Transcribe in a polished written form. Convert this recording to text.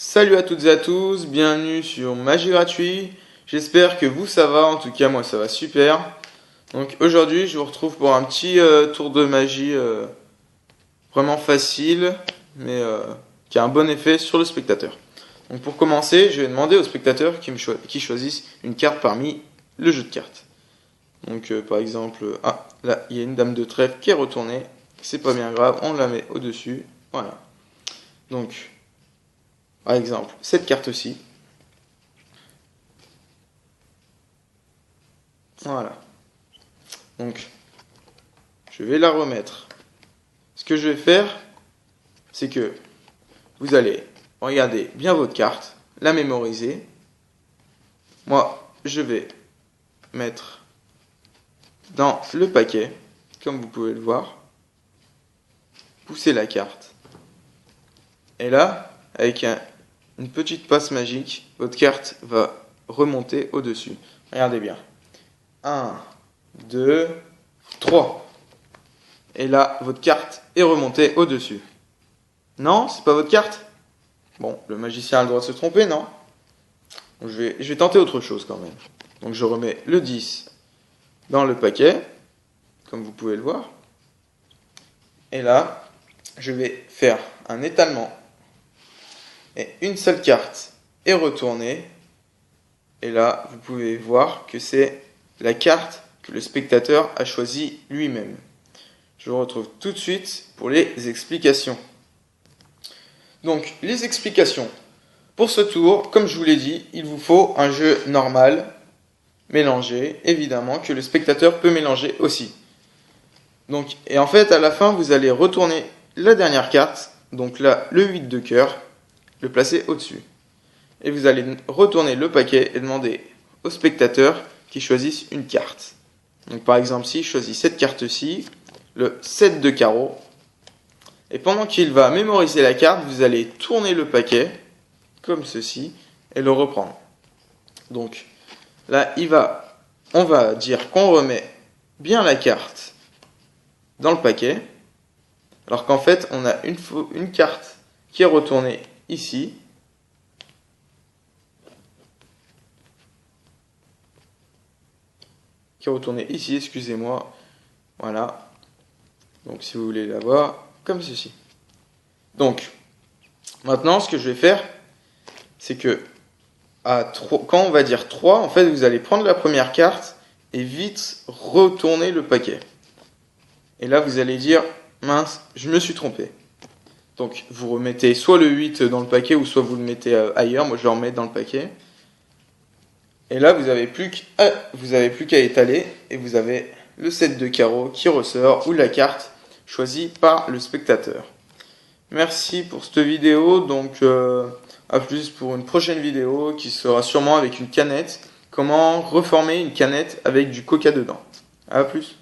Salut à toutes et à tous, bienvenue sur Magie Gratuit. J'espère que vous ça va, en tout cas moi ça va super. Donc aujourd'hui je vous retrouve pour un petit tour de magie vraiment facile, mais qui a un bon effet sur le spectateur. Donc pour commencer, je vais demander au spectateur qui choisisse une carte parmi le jeu de cartes. Donc par exemple, là il y a une dame de trèfle qui est retournée, c'est pas bien grave, on la met au-dessus, voilà. Donc par exemple, cette carte-ci. Voilà. Donc, je vais la remettre. Ce que je vais faire, c'est que vous allez regarder bien votre carte, la mémoriser. Moi, je vais mettre dans le paquet, comme vous pouvez le voir. Pousser la carte. Et là, avec une petite passe magique, votre carte va remonter au-dessus. Regardez bien. 1, 2, 3. Et là, votre carte est remontée au-dessus. Non, c'est pas votre carte? Bon, le magicien a le droit de se tromper, non? Donc, je vais tenter autre chose quand même. Donc je remets le 10 dans le paquet, comme vous pouvez le voir. Et là, je vais faire un étalement. Et une seule carte est retournée. Et là, vous pouvez voir que c'est la carte que le spectateur a choisie lui-même. Je vous retrouve tout de suite pour les explications. Donc, les explications. Pour ce tour, comme je vous l'ai dit, il vous faut un jeu normal, mélangé, évidemment, que le spectateur peut mélanger aussi. Donc, et en fait, à la fin, vous allez retourner la dernière carte, donc là, le 8 de cœur, le placer au-dessus. Et vous allez retourner le paquet et demander au spectateur qu'il choisisse une carte. Donc par exemple, s'il choisit cette carte-ci, le 7 de carreau, et pendant qu'il va mémoriser la carte, vous allez tourner le paquet, comme ceci, et le reprendre. Donc là, on va dire qu'on remet bien la carte dans le paquet, alors qu'en fait, on a une carte qui est retournée ici, excusez-moi. Voilà. Donc si vous voulez la voir, comme ceci. Donc, maintenant, ce que je vais faire, c'est que quand on va dire 3, en fait, vous allez prendre la première carte et vite retourner le paquet. Et là, vous allez dire, mince, je me suis trompé. Donc, vous remettez soit le 8 dans le paquet, ou soit vous le mettez ailleurs. Moi, je le remets dans le paquet. Et là, vous n'avez plus qu'à étaler et vous avez le 7 de carreau qui ressort ou la carte choisie par le spectateur. Merci pour cette vidéo. Donc, à plus pour une prochaine vidéo qui sera sûrement avec une canette. Comment reformer une canette avec du coca dedans. À plus.